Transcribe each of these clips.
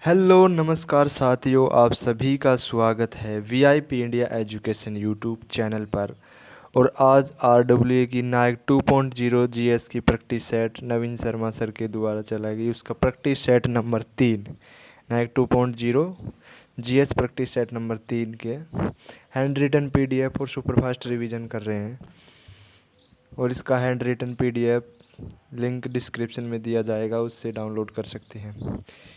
Hello नमस्कार साथियों, आप सभी का स्वागत है VIP India education YouTube channel पर। और आज आरडब्ल्यूए की नायक 2.0 जीएस की practice set Naveen Sharma sir के द्वारा चलाई गई, उसका practice set number 3 Nayak 2.0 GS practice set number 3 के हैंड रिटन पीडीएफ और सुपरफास्ट रिवीजन कर रहे हैं। और इसका hand written PDF link description में दिया जाएगा, उससे डाउनलोड कर सकते हैं।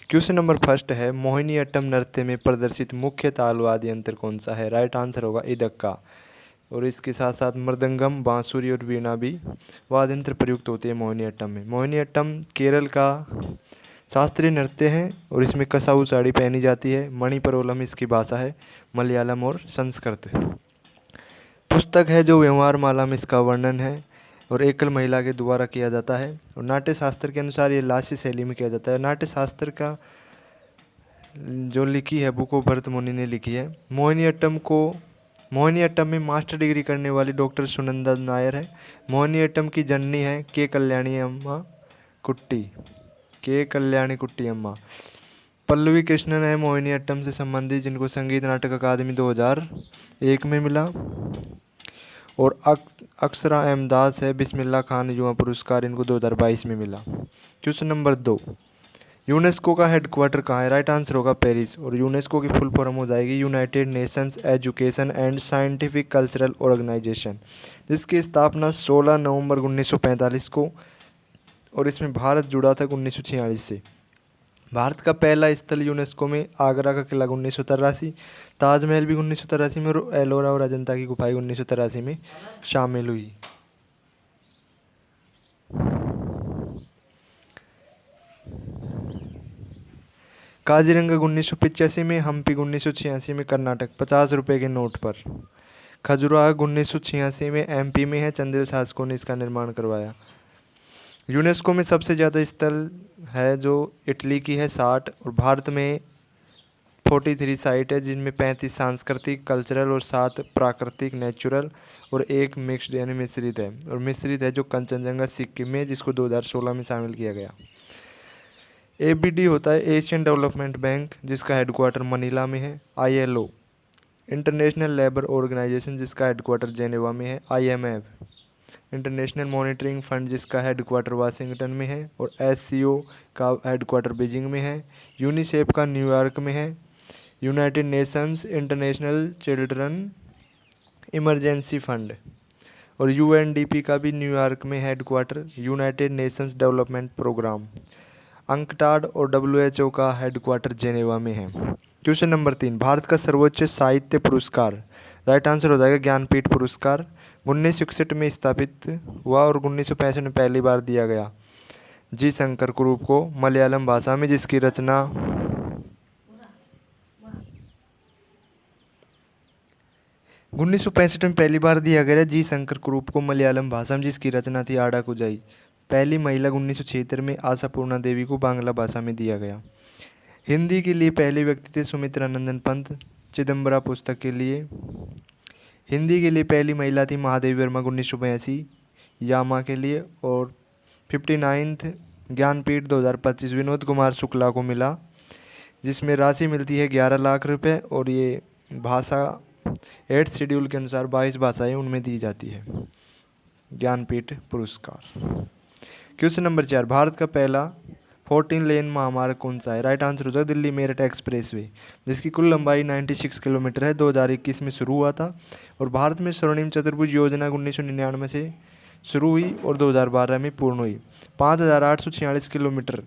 क्वेश्चन नंबर फर्स्ट है, मोहिनीअट्टम नृत्य में प्रदर्शित मुख्य ताल वाद्य यंत्र कौन सा है? राइट आंसर होगा इदक्का। और इसके साथ साथ मृदंगम, बांसुरी और वीणा भी वाद्य यंत्र प्रयुक्त होते हैं मोहिनीअट्टम में। मोहिनीअट्टम केरल का शास्त्रीय नृत्य है और इसमें कसाऊ साड़ी पहनी जाती है। मणिपुरम इसकी भाषा है, मलयालम और संस्कृत। पुस्तक है जो व्यवहार माला में इसका वर्णन है और एकल महिला के द्वारा किया जाता है। और नाट्य शास्त्र के अनुसार ये लास्य शैली में किया जाता है। नाट्य शास्त्र का जो लिखी है बुक वो भरत मुनि ने लिखी है। मोहिनीअट्टम में मास्टर डिग्री करने वाली डॉक्टर सुनंदा नायर है। मोहिनीअट्टम की जननी है के कल्याणी कुट्टी अम्मा। पल्लवी कृष्णन है मोहिनीअट्टम से संबंधित, जिनको संगीत नाटक अकादमी 2001 में मिला। और अक्षरा एम दास है बिस्मिल्लाह खान युवा पुरस्कार, इनको 2022 में मिला। क्वेश्चन नंबर 2, यूनेस्को का हेडक्वार्टर कहाँ है? राइट आंसर होगा पेरिस। और यूनेस्को की फुल फॉर्म हो जाएगी united nations education and scientific cultural organization, जिसकी स्थापना 16 नवंबर 1945 को, और इसमें भारत जुड़ा था 1946 से। भारत का पहला स्थल यूनेस्को में आगरा का किला 1983, ताजमहल भी 1983 में, और एलोरा और अजंता की गुफाएं 1983 में शामिल हुई। काजीरंगा 1985 में, हम्पी 1986 में कर्नाटक 50 रुपये के नोट पर। खजुराहो 1986 में एमपी में है, चंदेल शासकों ने इसका निर्माण करवाया। यूनेस्को में सबसे ज़्यादा स्थल है जो इटली की है 60, और भारत में 43 साइट है, जिनमें 35 सांस्कृतिक कल्चरल और 7 प्राकृतिक नेचुरल और एक मिक्स्ड यानी मिश्रित है। और मिश्रित है जो कंचनजंगा सिक्किम में, जिसको 2016 में शामिल किया गया। एबीडी होता है एशियन डेवलपमेंट बैंक, जिसका हेडक्वार्टर मनीला में है। आईएलओ इंटरनेशनल लेबर ऑर्गेनाइजेशन, जिसका हेडक्वार्टर जेनेवा में है। आईएमएफ इंटरनेशनल मॉनिटरिंग फंड, जिसका हेडक्वार्टर वाशिंगटन में है। और एससीओ का हेडक्वार्टर बीजिंग में है। यूनिसेफ का न्यूयॉर्क में है। United nations international children emergency fund और यूएनडीपी का भी न्यूयॉर्क में headquarter, united nations development program. UNCTAD और डब्ल्यूएचओ का हेडक्वार्टर जेनेवा में है। क्वेश्चन नंबर 3, भारत का सर्वोच्च साहित्य पुरस्कार? राइट आंसर हो जाएगा ज्ञानपीठ पुरस्कार। 1961 में स्थापित हुआ और 1965 में पहली बार दिया गया जी शंकर कुरूप को मलयालम भाषा में, जिसकी रचना 1965 में पहली बार दिया गया जी शंकर कुरूप को मलयालम भाषा में, जिसकी रचना थी आडा कुजाई। पहली महिला 1976 में आशापूर्णा देवी को बांग्ला भाषा में दिया गया। हिंदी के लिए पहले व्यक्ति थे सुमित्रा नंदन पंत, चिदम्बरा पुस्तक के लिए। हिंदी के लिए पहली महिला थी महादेवी वर्मा 1982 यामा के लिए। और 59th ज्ञानपीठ 2025 विनोद कुमार शुक्ला को मिला, जिसमें राशि मिलती है 11 लाख रुपए। और ये भाषा 8th शेड्यूल के अनुसार 22 भाषाएं उनमें दी जाती है ज्ञानपीठ पुरस्कार। क्वेश्चन नंबर 4, भारत का पहला 14 लेन महामार्ग कौन सा है? राइट आंसर हो जाएगा दिल्ली मेरठ एक्सप्रेसवे, जिसकी कुल लंबाई 96 किलोमीटर है। 2021 में शुरू हुआ था। और भारत में स्वर्णिम चतुर्भुज योजना 1999 से शुरू हुई और 2012 में पूर्ण हुई। 5846 किलोमीटर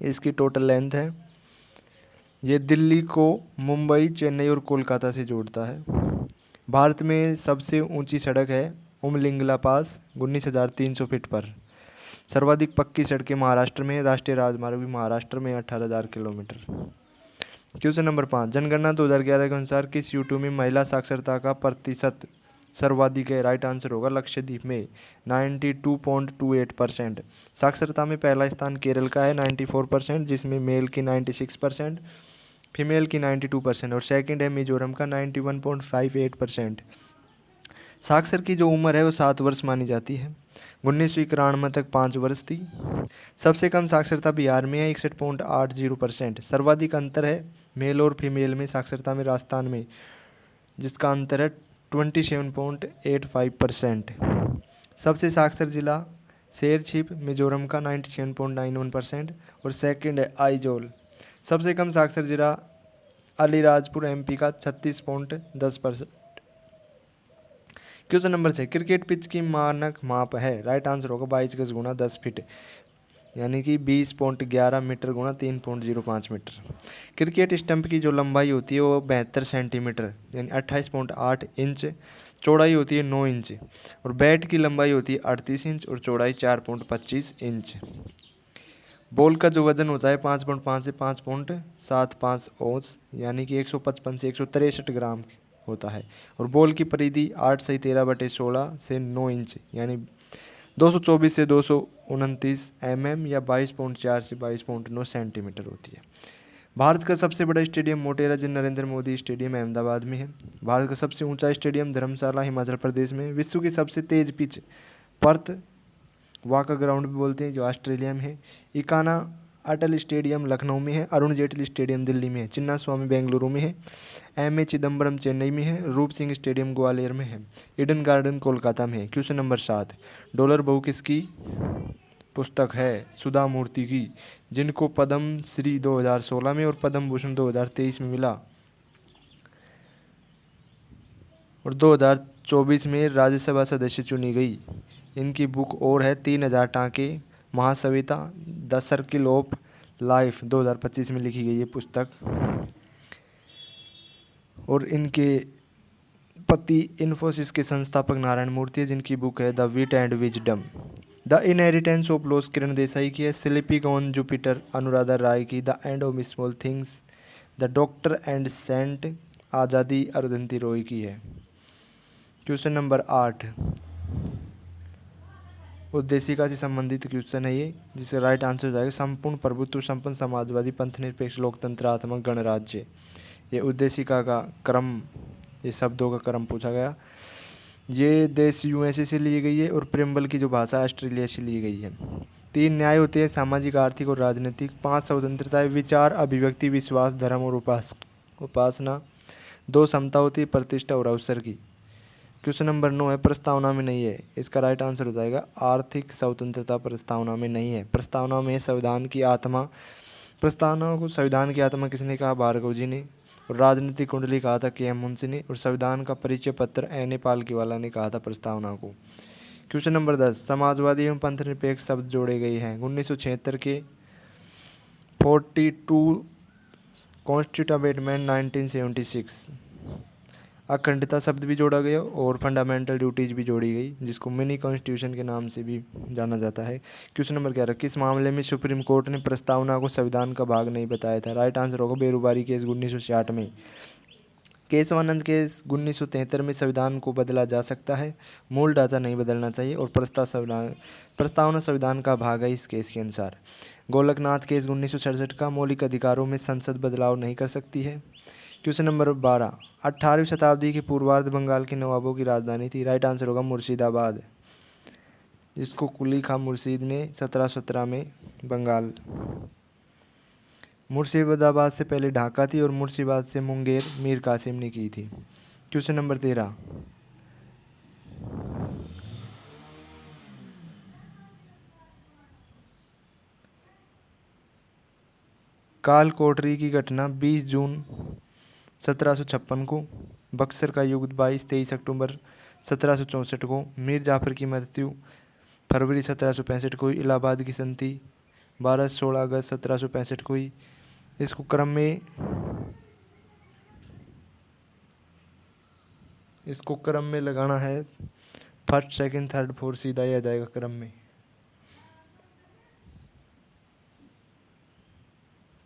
इसकी टोटल लेंथ है। ये दिल्ली को मुंबई, चेन्नई और कोलकाता से जोड़ता है। भारत में सबसे ऊंची सड़क है उमलिंगला पास 19,300 फीट पर। सर्वाधिक पक्की सड़कें महाराष्ट्र में, राष्ट्रीय राजमार्ग भी महाराष्ट्र में 18,000 किलोमीटर। क्वेश्चन नंबर 5, जनगणना 2011 के अनुसार किस यूटी में महिला साक्षरता का प्रतिशत सर्वाधिक है? राइट आंसर होगा लक्षद्वीप में 92.28%। साक्षरता में पहला स्थान केरल का है 94%, जिसमें मेल की 96%, फीमेल की 92%। और सेकंड है मिजोरम का 91.58%। साक्षर की जो उम्र है वो 7 वर्ष मानी जाती है। 1991 तक 5 वर्ष थी। सबसे कम साक्षरता बिहार में है 61.80%। सर्वाधिक अंतर है मेल और फीमेल में साक्षरता में राजस्थान में, जिसका अंतर है 27.85%। सबसे साक्षर जिला शेरछिप मिजोरम का 97.91% और सेकंड है आइजोल। सबसे कम साक्षर जिला अलीराजपुर एमपी का 36.10%। क्वेश्चन नंबर 6, क्रिकेट पिच की मानक माप है। राइट आंसर होगा 22 गज गुना 10 फीट, यानी कि 20.11 मीटर गुना 3.05 मीटर। क्रिकेट स्टंप की जो लंबाई होती है वो 72 सेंटीमीटर यानी 28.8 इंच, चौड़ाई होती है 9 इंच, और बैट की लंबाई होती है 38 इंच और चौड़ाई 4.25 इंच। बॉल का जो वजन होता है 5.5 से 5.75 औंस यानी कि 155 से 163 ग्राम होता है, और बॉल की परिधि 8 से 13/16 से 9 इंच यानी 224 से 229 mm या 22.4 से 22.9 सेंटीमीटर होती है। भारत का सबसे बड़ा स्टेडियम मोटेरा जी नरेंद्र मोदी स्टेडियम अहमदाबाद में है। भारत का सबसे ऊंचा स्टेडियम धर्मशाला हिमाचल प्रदेश में है। विश्व की सबसे तेज पिच पर्थ वाका ग्राउंड भी बोलते हैं जो ऑस्ट्रेलिया में है। इकाना अटल स्टेडियम लखनऊ में है। अरुण जेटली स्टेडियम दिल्ली में है। चिन्ना स्वामी बेंगलुरु में है। एम ए चिदम्बरम चेन्नई में है। रूप सिंह स्टेडियम ग्वालियर में है। ईडन गार्डन कोलकाता में है। क्वेश्चन नंबर 7, डॉलर बहू किसकी पुस्तक है? सुधा मूर्ति की, जिनको पद्म श्री 2016 में और पद्म भूषण 2023 में मिला, और 2024 में राज्यसभा सदस्य चुनी गई। इनकी बुक और है 3000 टाँके, महासविता, द सर्किल ऑफ लाइफ 2025 में लिखी गई ये पुस्तक। और इनके पति इन्फोसिस के संस्थापक नारायण मूर्ति है, जिनकी बुक है the wit and wisdom. The inheritance of loss Kiran Desai की है। Sleeping on Jupiter Anuradha Roy की। The end of small things the doctor and saint Azadi Arundhati Roy की है। क्वेश्चन नंबर 8, उद्देशिका से संबंधित क्वेश्चन है ये, जिसका राइट आंसर हो जाएगा संपूर्ण प्रभुत्व संपन्न समाजवादी पंथ निरपेक्ष लोकतंत्रात्मक गणराज्य। ये उद्देशिका का क्रम, ये शब्दों का क्रम पूछा गया। ये देश यूएसए से ली गई है और प्रेम्बल की जो भाषा ऑस्ट्रेलिया से ली गई है। 3 न्याय होते हैं, सामाजिक, आर्थिक और राजनीतिक। 5 स्वतंत्रताएं, विचार, अभिव्यक्ति, विश्वास, धर्म और उपासना। 2 समता होती है, प्रतिष्ठा और अवसर की। क्वेश्चन नंबर 9 है, प्रस्तावना में नहीं है। इसका राइट आंसर हो जाएगा आर्थिक स्वतंत्रता प्रस्तावना में नहीं है। प्रस्तावना में संविधान की आत्मा, प्रस्तावना को संविधान की आत्मा किसने कहा? भार्गव जी ने। और राजनीतिक कुंडली कहा था के एम मुंशी ने। और संविधान का परिचय पत्र एन पालकीवाला ने कहा था प्रस्तावना को। क्वेश्चन नंबर 10, समाजवादी एवं पंथ निरपेक्ष शब्द जोड़े गए हैं। 1976 के 42 कॉन्स्टिट्यूट अमेंडमेंट 1976। अखंडता शब्द भी जोड़ा गया और फंडामेंटल ड्यूटीज भी जोड़ी गई, जिसको मिनी कॉन्स्टिट्यूशन के नाम से भी जाना जाता है। क्वेश्चन नंबर 11, किस मामले में सुप्रीम कोर्ट ने प्रस्तावना को संविधान का भाग नहीं बताया था? राइट आंसर होगा बेरुबारी केस 1966 में। केशवानंद केस 1973 में संविधान को बदला जा सकता है, मूल ढांचा नहीं बदलना चाहिए, और प्रस्तावना संविधान का भाग है इस केस के अनुसार। गोलकनाथ केस 1967 का, मौलिक अधिकारों में संसद बदलाव नहीं कर सकती है। क्वेश्चन नंबर 12, 18वीं शताब्दी के पूर्वार्ध बंगाल के नवाबों की राजधानी थी। राइट आंसर होगा मुर्शिदाबाद, जिसको कुली खां मुर्शीद ने 1717 में बंगाल। मुर्शिदाबाद से पहले ढाका थी और मुर्शिदाबाद से मुंगेर मीर कासिम ने की थी। क्वेश्चन नंबर 13, काल कोठरी की घटना 20 जून 1756 को, बक्सर का युद्ध 22-23 अक्टूबर 1764 को, मीर जाफर की मृत्यु फरवरी 1765 को हुई, इलाहाबाद की संधि 12-16 अगस्त 1765 को हुई। इसको क्रम में लगाना है, फर्स्ट, सेकंड, थर्ड, फोर्थ, सीधा ही आ जाएगा क्रम में।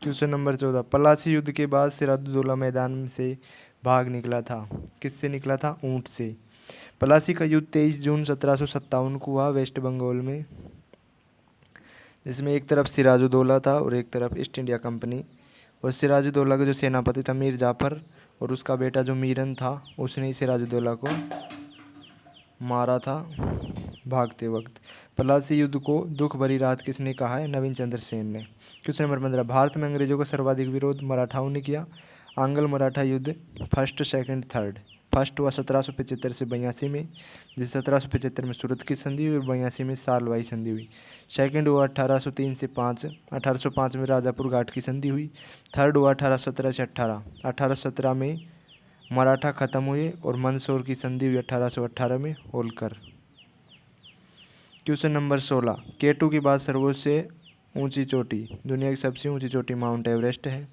क्वेश्चन नंबर 14, पलासी युद्ध के बाद सिराजुद्दौला मैदान से भाग निकला था। किससे निकला था? ऊंट से। पलासी का युद्ध 23 जून 1757 को हुआ वेस्ट बंगाल में, जिसमें एक तरफ सिराजुद्दौला था और एक तरफ ईस्ट इंडिया कंपनी। और सिराजुद्दौला का जो सेनापति था मीर जाफर, और उसका बेटा जो मीरन था उसने सिराजुद्दौला को मारा था भागते वक्त। पलासी युद्ध को दुख भरी रात किसने कहा है? नवीन चंद्र सेन ने। क्वेश्चन नंबर 15, भारत में अंग्रेजों का सर्वाधिक विरोध मराठाओं ने किया। आंग्ल मराठा युद्ध फर्स्ट, सेकंड, थर्ड। फर्स्ट हुआ 1775 से 82 में, जिस 1775 में सूरत की संधि हुई और 82 में सालवाई संधि हुई। सेकंड हुआ 1803 से 5, 1805 में राजापुर घाट की संधि हुई। थर्ड हुआ 1817 से 18, 1817 में मराठा खत्म हुए और मंदसौर की संधि हुई 1818 में होलकर। क्वेश्चन नंबर 16, केटू के बाद सर्वोच्च ऊंची चोटी, दुनिया की सबसे ऊंची चोटी माउंट एवरेस्ट है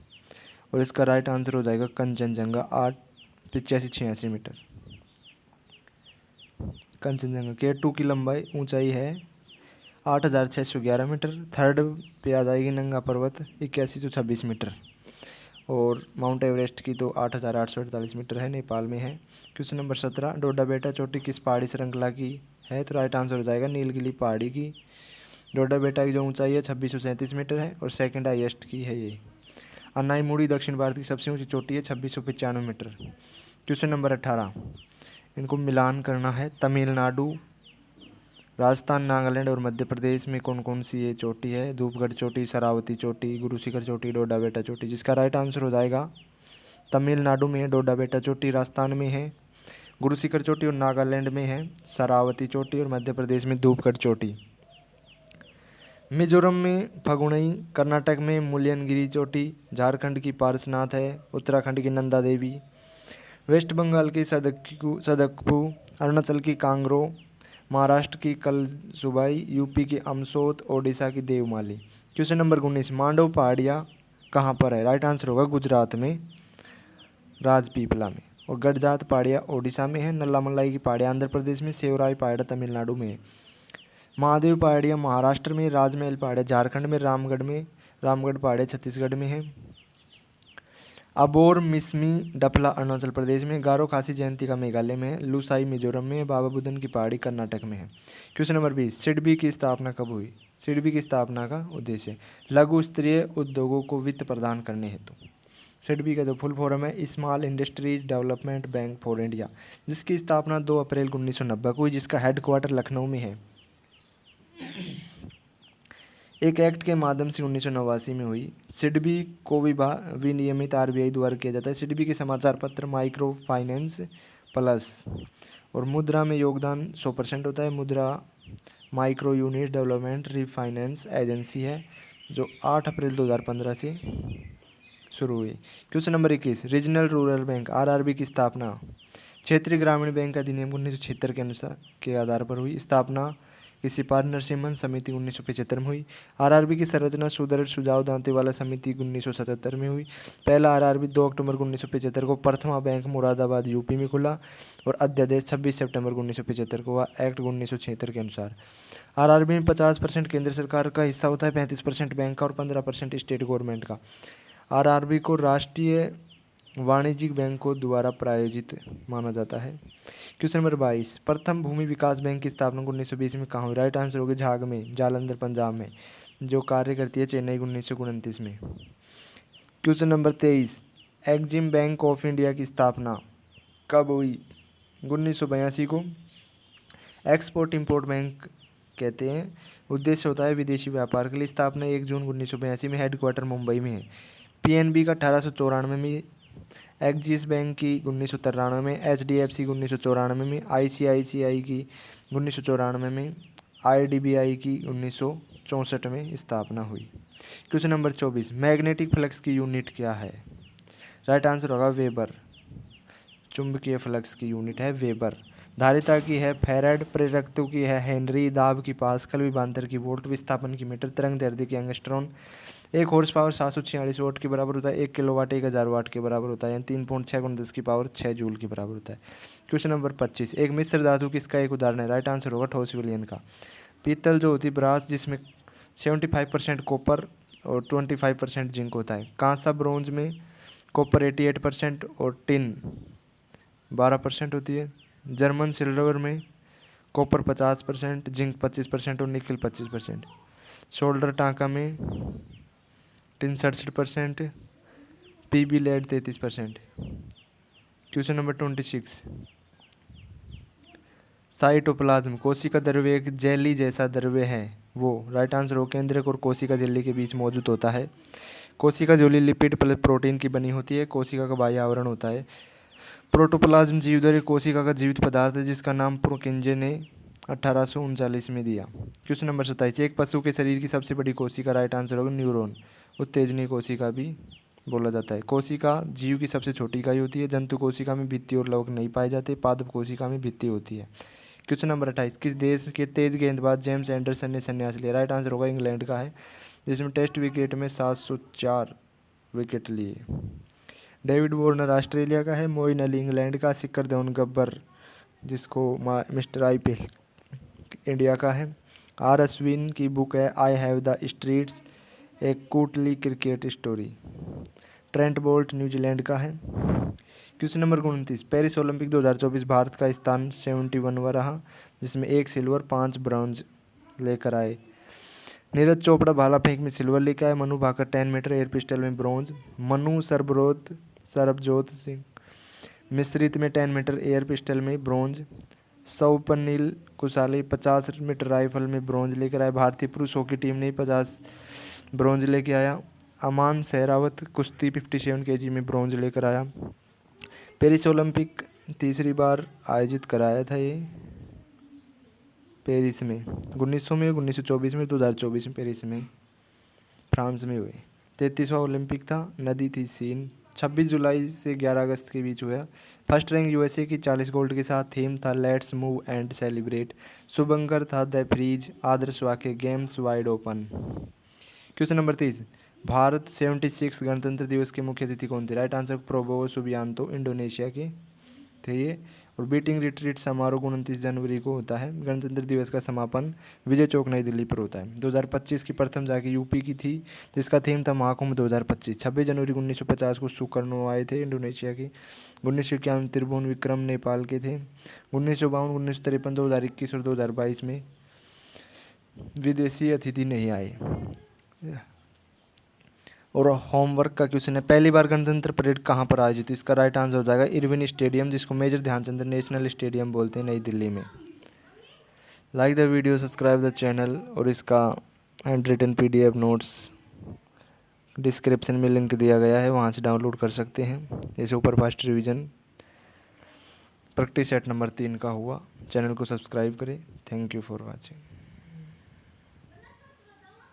और इसका राइट आंसर हो जाएगा कंचनजंगा, 8586 मीटर। कंचनजंगा केटू की लंबाई ऊंचाई है 8611 मीटर। थर्ड पे आ जाएगी नंगा पर्वत 8126 मीटर और माउंट एवरेस्ट की तो 8848 मीटर है, नेपाल में है। क्वेश्चन नंबर 17, डोडा बेटा चोटी किस पहाड़ी श्रृंखला की है? तो राइट आंसर हो जाएगा नीलगिरी पहाड़ी की। डोडा बेटा की जो ऊंचाई है 2637 मीटर है और सेकंड हाईएस्ट की है ये। अन्नाईमुड़ी दक्षिण भारत की सबसे ऊंची चोटी है 2695 मीटर। क्वेश्चन नंबर 18, इनको मिलान करना है। तमिलनाडु, राजस्थान, नागालैंड और मध्य प्रदेश में कौन कौन सी ये चोटी है? धूपगढ़ चोटी, शरावती चोटी, गुरु शिखर चोटी, डोडा बेटा चोटी। जिसका राइट आंसर हो जाएगा तमिलनाडु में है डोडा बेटा चोटी, राजस्थान में है गुरु शिखर चोटी और नागालैंड में है शरावती चोटी और मध्य प्रदेश में धूपगढ़ चोटी। मिजोरम में फगुणई, कर्नाटक में मुल्यनगिरी चोटी, झारखंड की पारसनाथ है, उत्तराखंड की नंदा देवी, वेस्ट बंगाल की सदकपू, अरुणाचल की कांगरो, महाराष्ट्र की कलसुबाई, यूपी की अमसोत, ओडिशा की देवमाली। क्वेश्चन नंबर 19, मांडव पहाड़ियाँ कहाँ पर है? राइट आंसर होगा गुजरात में राजपीपला में। और गडजात पहाड़ियाँ ओडिशा में है। नल्लामलाई की पहाड़ियाँ आंध्र प्रदेश में, सेवराई पहाड़ियाँ तमिलनाडु में है। महादेव पहाड़ियाँ महाराष्ट्र में, राजमहल पहाड़ियाँ झारखंड में, रामगढ़ पहाड़ियाँ छत्तीसगढ़ में है। अबोर मिसमी डफला अरुणाचल प्रदेश में, गारो खासी जयंती का मेघालय में है, लुसाई मिजोरम में, बाबा बुदन की पहाड़ी कर्नाटक में है। क्वेश्चन नंबर 20, सिडबी की स्थापना कब हुई? सिडबी की स्थापना का उद्देश्य लघु स्तरीय उद्योगों को वित्त प्रदान करने हेतु। सिडबी का जो फुल फॉर्म है small industries development bank for India, जिसकी स्थापना 2 अप्रैल 1990 को हुई, जिसका हेडक्वार्टर लखनऊ में है। एक एक्ट के माध्यम से 1989 में हुई। सिडबी को विनियमित आरबीआई द्वारा किया जाता है। सिडबी के समाचार पत्र माइक्रो फाइनेंस प्लस और मुद्रा में योगदान 100% होता है। मुद्रा micro unit development refinance agency है जो 8 अप्रैल 2015 से शुरू हुई। Question number 21, regional rural bank RRB की स्थापना क्षेत्रीय ग्रामीण बैंक अधिनियम 1976 के अनुसार के आधार पर हुई। स्थापना की सिफारिश नरसिम्हन समिति 1975 में हुई। आरआरबी की संरचना सुदर्श सुझाव दांतेवाला समिति 1977 में हुई। पहला आरआरबी 2 अक्टूबर 1975 को प्रथमा बैंक मुरादाबाद यूपी में खुला और अध्यादेश 26 सितंबर 1975 को हुआ एक्ट 1976 के अनुसार। आरआरबी में 50% केंद्र सरकार का हिस्सा होता है, 35% बैंक का और 15% स्टेट गवर्नमेंट का। आरआरबी को राष्ट्रीय वाणिज्यिक बैंकों द्वारा प्रायोजित माना जाता है। क्वेश्चन नंबर 22, प्रथम भूमि विकास बैंक की स्थापना 1920 में कहाँ हुई? राइट आंसर होगा झाग में, जालंधर पंजाब में, जो कार्य करती है चेन्नई 1929 में। Question number 23, EXIM bank of India की स्थापना कब हुई? 1982 को। एक्सपोर्ट इंपोर्ट बैंक कहते हैं। उद्देश्य होता है विदेशी व्यापार के लिए। स्थापना 1 जून 1982 में, हेडक्वार्टर मुंबई में है। पीएनबी का 1894 में, एक्सिस बैंक की 1993 में, एचडीएफसी की 1994 में, आईसीआईसीआई की 1994 में, आईडीबीआई की 1964 में स्थापना हुई। क्वेश्चन नंबर 24, मैग्नेटिक फ्लक्स की यूनिट क्या है? राइट आंसर होगा वेबर। चुंबकीय फ्लक्स की यूनिट है वेबर। धारिता की है फैराड, प्रेरकत्व की है हेनरी, दाब की पास्कल, विभवांतर की वोल्ट, विस्थापन की मीटर, तरंग दैर्ध्य की एंगस्ट्रॉन। 1 हॉर्स पावर 746 वाट के बराबर होता है। 1 किलोवाट 1000 वाट के बराबर होता है, यानी 3.6 × 10 की पावर 6 जूल के बराबर होता है। क्वेश्चन नंबर 25, एक मिश्र धातु किसका एक उदाहरण है? राइट आंसर होगा ठोस विलयन का। पीतल जो होती है ब्रास, जिसमें 75% कॉपर और 25% जिंक होता है। कांसा ब्रोंज में कॉपर 88% और टिन 12% होती है। जर्मन सिल्वर में कॉपर 50%, जिंक 25% और निकल 25%। शोल्डर टांका में tin 67%, PB lead 33%। Question number 26, cytoplasm, कोशिका द्रव्य एक जेली जैसा द्रव्य है वो। राइट आंसर हो, केंद्रक और कोशिका झिल्ली के बीच मौजूद होता है। कोशिका झिल्ली लिपिड प्लस प्रोटीन की बनी होती है। कोशिका का बाह्य आवरण होता है। प्रोटोप्लाज्म जीवधारी कोशिका का जीवित पदार्थ है जिसका नाम प्रोकिंजे ने 1839 में दिया। क्वेश्चन नंबर 27, एक पशु के शरीर की सबसे बड़ी कोशिका। राइट आंसर होगा न्यूरॉन, उत्तेजनी कोशिका भी बोला जाता है। कोशिका जीव की सबसे छोटी इकाई होती है। जंतु कोशिका में भित्ति और लवक नहीं पाए जाते। पादप कोशिका में भित्ति होती है। क्वेश्चन नंबर 28, किस देश के तेज गेंदबाज जेम्स एंडरसन ने संन्यास लिया। राइट आंसर होगा इंग्लैंड का है, जिसमें टेस्ट विकेट में 704 विकेट लिए। डेविड वार्नर ऑस्ट्रेलिया का है। मोइन अली इंग्लैंड का। शिखर धवन गब्बर, जिसको मिस्टर आईपीएल इंडिया का है। आर अश्विन की बुक है आई हैव द स्ट्रीट्स, एक कूटली cricket story. Trent Boult New Zealand का है। Question number 29, Paris Olympic 2024 Bharat का स्थान 71वां रहा, जिसमें 1 सिल्वर 5 ब्रॉन्ज लेकर आए। नीरज चोपड़ा भाला फेंक में सिल्वर लेकर आए। Manu Bhaker 10 metre air pistol में ब्रॉन्ज। मनु सरबजोत सिंह मिश्रित में 10 मीटर एयर पिस्टल में bronze. Swapnil Kusale 50 metre rifle में ब्रॉन्ज लेकर आए। भारतीय पुरुष हॉकी टीम ने 50 ब्रॉन्ज लेकर आया। अमान सहरावत कुश्ती 57 केजी में ब्रॉन्ज लेकर आया। पेरिस ओलंपिक तीसरी बार आयोजित कराया था ये पेरिस में, 1900 में, 1924 में, 2024 में पेरिस में फ्रांस में हुए। 33वां ओलंपिक था। नदी थी सीन। 26 जुलाई से 11 अगस्त के बीच हुआ। फर्स्ट रैंक यूएसए की 40 गोल्ड के साथ। थीम था लेट्स मूव एंड सेलिब्रेट। शुभंकर था द फ्रीज। आदर्श वाक्य games wide open. Question number 30, Bharat 76 गणतंत्र दिवस के मुख्य अतिथि कौन थे। Right answer Prabowo Subianto Indonesia के थे ये। और बीटिंग रिट्रीट समारोह 29 जनवरी को होता है। गणतंत्र दिवस का समापन विजय चौक नई दिल्ली पर होता है। 2025 की प्रथम झांकी यूपी की थी, जिसका थीम था महाकुंभ 2025। 26 जनवरी 1950 को सुकर्णो आए थे इंडोनेशिया की। 1951 त्रिभुवन विक्रम नेपाल के थे। 1952, 1953, 2021 और 2022 में विदेशी अतिथि नहीं आए। और होमवर्क का क्वेश्चन है, पहली बार गणतंत्र परेड कहाँ पर आयोजित। इसका राइट आंसर हो जाएगा इरविन स्टेडियम, जिसको मेजर ध्यानचंद नेशनल स्टेडियम बोलते हैं, नई दिल्ली में। Like the video, subscribe the channel. और इसका hand written PDF notes description में लिंक दिया गया है, वहाँ से डाउनलोड कर सकते हैं। जैसे ऊपर fast revision practice set number 3 का हुआ। चैनल को सब्सक्राइब करें। Thank you for watching.